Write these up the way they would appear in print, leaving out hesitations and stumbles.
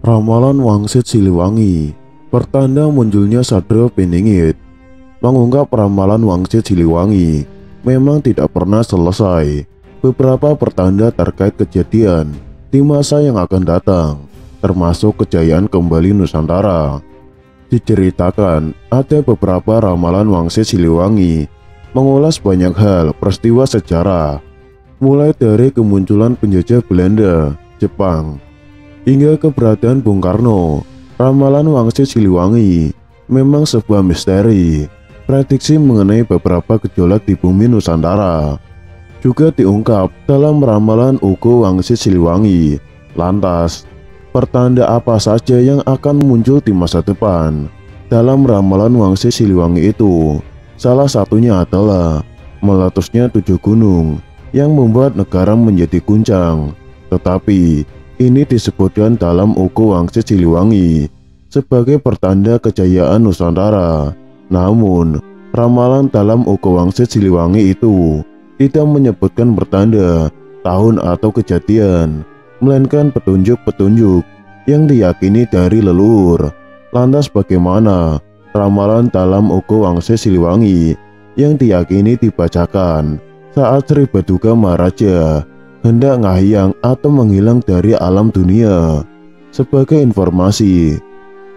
Ramalan Wangsit Siliwangi, pertanda munculnya Satrio Piningit. Mengungkap ramalan Wangsit Siliwangi memang tidak pernah selesai. Beberapa pertanda terkait kejadian di masa yang akan datang, termasuk kejayaan kembali Nusantara. Diceritakan ada beberapa ramalan Wangsit Siliwangi mengulas banyak hal peristiwa sejarah, mulai dari kemunculan penjajah Belanda, Jepang, hingga keberadaan Bung Karno. Ramalan Wangsit Siliwangi memang sebuah misteri. Prediksi mengenai beberapa gejolak di bumi Nusantara juga diungkap dalam ramalan Ugo Wangsit Siliwangi. Lantas, pertanda apa saja yang akan muncul di masa depan dalam ramalan Wangsit Siliwangi itu? Salah satunya adalah meletusnya 7 gunung yang membuat negara menjadi guncang. Tetapi ini disebutkan dalam Ugo Wangsit Siliwangi sebagai pertanda kejayaan Nusantara. Namun, ramalan dalam Ugo Wangsit Siliwangi itu tidak menyebutkan pertanda, tahun atau kejadian, melainkan petunjuk-petunjuk yang diyakini dari leluhur. Lantas bagaimana ramalan dalam Ugo Wangsit Siliwangi yang diyakini dibacakan saat Sri Baduga Maharaja hendak ngahiyang atau menghilang dari alam dunia? Sebagai informasi,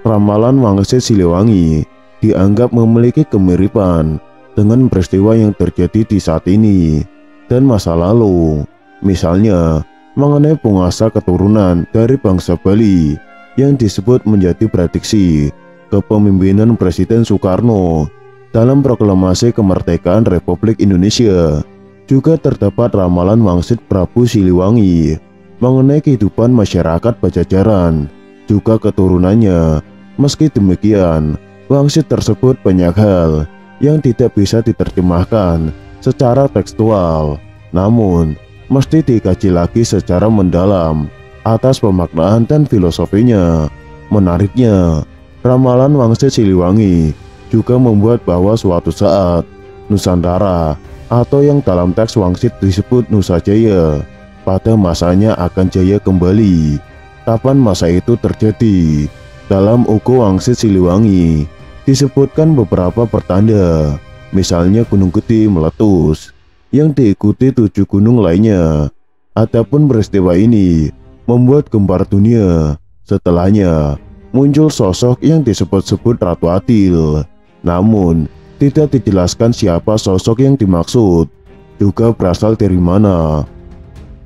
ramalan Wangsit Siliwangi dianggap memiliki kemiripan dengan peristiwa yang terjadi di saat ini dan masa lalu. Misalnya, mengenai penguasa keturunan dari bangsa Bali yang disebut menjadi prediksi kepemimpinan Presiden Soekarno dalam proklamasi kemerdekaan Republik Indonesia. Juga terdapat ramalan Wangsit Prabu Siliwangi mengenai kehidupan masyarakat Pajajaran, juga keturunannya. Meski demikian, Wangsit tersebut banyak hal yang tidak bisa diterjemahkan secara tekstual, namun mesti dikaji lagi secara mendalam atas pemaknaan dan filosofinya. Menariknya, ramalan Wangsit Siliwangi juga membuat bahwa suatu saat Nusantara, atau yang dalam teks Wangsit disebut Nusajaya, pada masanya akan jaya kembali. Kapan masa itu terjadi? Dalam Ugo Wangsit Siliwangi disebutkan beberapa pertanda, misalnya Gunung Gede meletus yang diikuti 7 gunung lainnya. Adapun peristiwa ini membuat gempar dunia. Setelahnya muncul sosok yang disebut-sebut Ratu Adil, namun tidak dijelaskan siapa sosok yang dimaksud, juga berasal dari mana.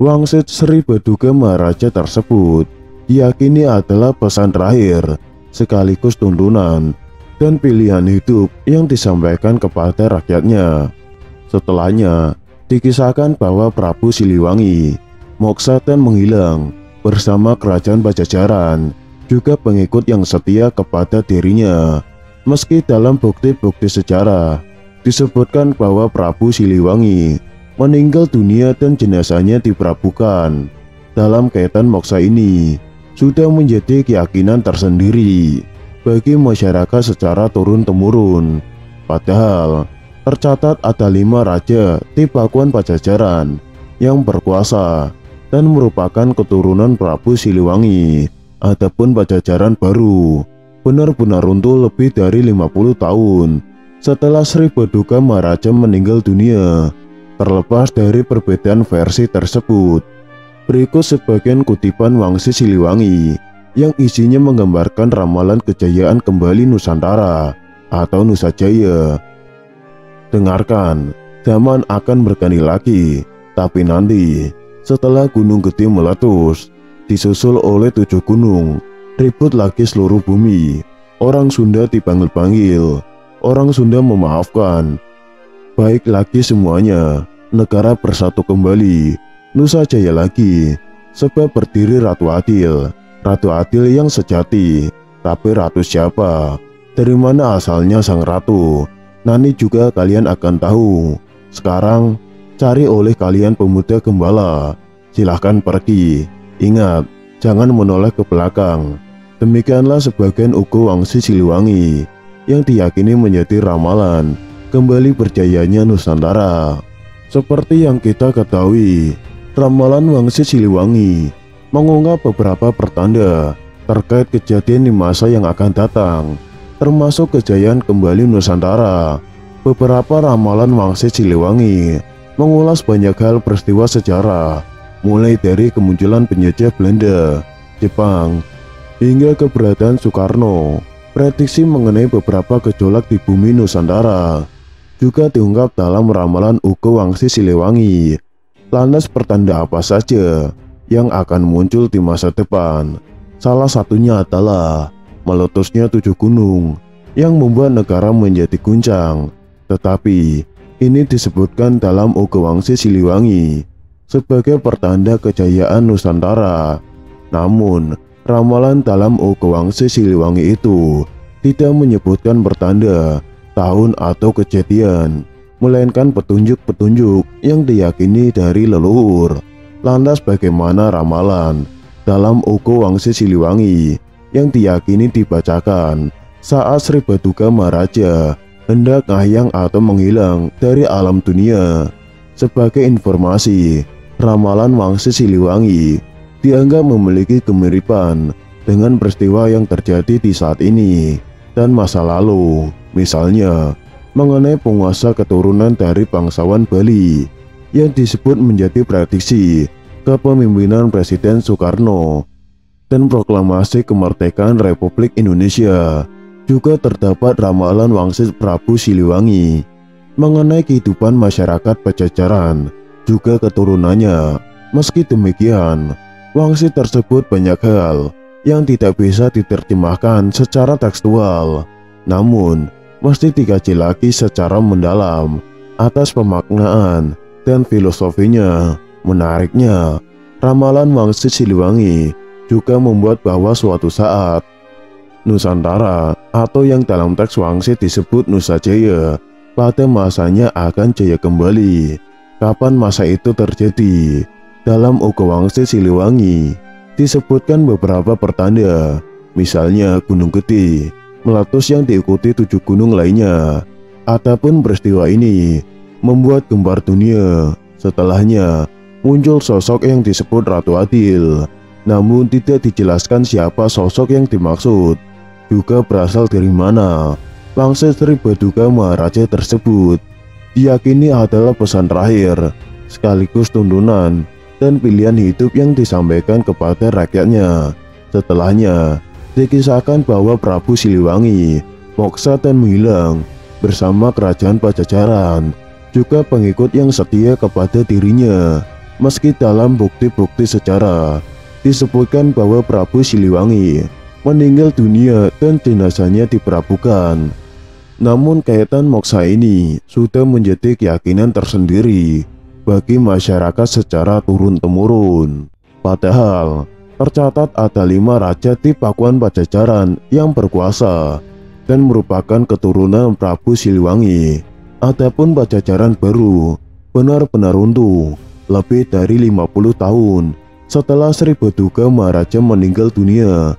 Wangsit Sri Baduga Maharaja tersebut diyakini adalah pesan terakhir sekaligus tuntunan dan pilihan hidup yang disampaikan kepada rakyatnya. Setelahnya dikisahkan bahwa Prabu Siliwangi moksa dan menghilang bersama kerajaan Pajajaran, juga pengikut yang setia kepada dirinya. Meski dalam bukti-bukti sejarah disebutkan bahwa Prabu Siliwangi meninggal dunia dan jenazahnya diprabukan. Dalam kaitan moksa ini sudah menjadi keyakinan tersendiri bagi masyarakat secara turun-temurun. Padahal tercatat ada 5 raja di Pakuan Pajajaran yang berkuasa dan merupakan keturunan Prabu Siliwangi. Adapun Pajajaran baru benar-benar runtuh lebih dari 50 tahun setelah Sri Baduga Maharaja meninggal dunia. Terlepas dari perbedaan versi tersebut, berikut sebagian kutipan Wangsit Siliwangi yang isinya menggambarkan ramalan kejayaan kembali Nusantara atau Nusajaya. Dengarkan, zaman akan berganti lagi, tapi nanti setelah Gunung Gede meletus, disusul oleh 7 gunung, ribut lagi seluruh bumi. Orang Sunda dipanggil-panggil, orang Sunda memaafkan. Baik lagi semuanya, negara bersatu kembali, Nusajaya lagi. Sebab berdiri Ratu Adil, Ratu Adil yang sejati. Tapi ratu siapa? Dari mana asalnya sang ratu? Nanti juga kalian akan tahu. Sekarang cari oleh kalian pemuda gembala. Silahkan pergi. Ingat, jangan menoleh ke belakang. Demikianlah sebagian Ugo Wangsit Siliwangi yang diyakini menjadi ramalan kembali berjayanya Nusantara. Seperti yang kita ketahui, ramalan Wangsit Siliwangi mengungkap beberapa pertanda terkait kejadian di masa yang akan datang, termasuk kejayaan kembali Nusantara. Beberapa ramalan Wangsit Siliwangi mengulas banyak hal peristiwa sejarah, mulai dari kemunculan penjajah Belanda, Jepang, hingga keberadaan Soekarno. Prediksi mengenai beberapa gejolak di bumi Nusantara juga diungkap dalam ramalan Uga Wangsit Siliwangi. Lantas pertanda apa saja yang akan muncul di masa depan? Salah satunya adalah meletusnya 7 gunung yang membuat negara menjadi guncang. Tetapi ini disebutkan dalam Uga Wangsit Siliwangi sebagai pertanda kejayaan Nusantara. Namun ramalan dalam Uga Wangsit Siliwangi itu tidak menyebutkan pertanda, tahun atau kejadian, melainkan petunjuk-petunjuk yang diyakini dari leluhur. Lantas bagaimana ramalan dalam Uga Wangsit Siliwangi yang diyakini dibacakan saat Sri Baduga Maharaja hendak ngayang atau menghilang dari alam dunia? Sebagai informasi, ramalan Wangsit Siliwangi dianggap memiliki kemiripan dengan peristiwa yang terjadi di saat ini dan masa lalu. Misalnya mengenai penguasa keturunan dari bangsawan Bali yang disebut menjadi prediksi kepemimpinan Presiden Soekarno dan proklamasi kemerdekaan Republik Indonesia. Juga terdapat ramalan Wangsit Prabu Siliwangi mengenai kehidupan masyarakat Pajajaran, juga keturunannya. Meski demikian, wangsit tersebut banyak hal yang tidak bisa diterjemahkan secara tekstual, namun mesti dikaji lagi secara mendalam atas pemaknaan dan filosofinya. Menariknya, ramalan Wangsit Siliwangi juga membuat bahwa suatu saat Nusantara atau yang dalam teks Wangsit disebut Nusajaya pada masanya akan jaya kembali. Kapan masa itu terjadi? Dalam Uga Wangsit Siliwangi disebutkan beberapa pertanda, misalnya Gunung Gede meletus yang diikuti 7 gunung lainnya. Adapun peristiwa ini membuat gembar dunia. Setelahnya muncul sosok yang disebut Ratu Adil, namun tidak dijelaskan siapa sosok yang dimaksud, juga berasal dari mana. Wangsit Sri Baduga Maharaja tersebut diyakini adalah pesan terakhir sekaligus tuntunan dan pilihan hidup yang disampaikan kepada rakyatnya. Setelahnya dikisahkan bahwa Prabu Siliwangi moksa dan menghilang bersama kerajaan Pajajaran, juga pengikut yang setia kepada dirinya. Meski dalam bukti-bukti sejarah disebutkan bahwa Prabu Siliwangi meninggal dunia dan jenazahnya diprabukan, namun kaitan moksa ini sudah menjadi keyakinan tersendiri bagi masyarakat secara turun-temurun. Padahal tercatat ada 5 raja di Pakuan Pajajaran yang berkuasa dan merupakan keturunan Prabu Siliwangi. Adapun Pajajaran baru benar-benar runtuh lebih dari 50 tahun setelah Sri Baduga Maharaja meninggal dunia.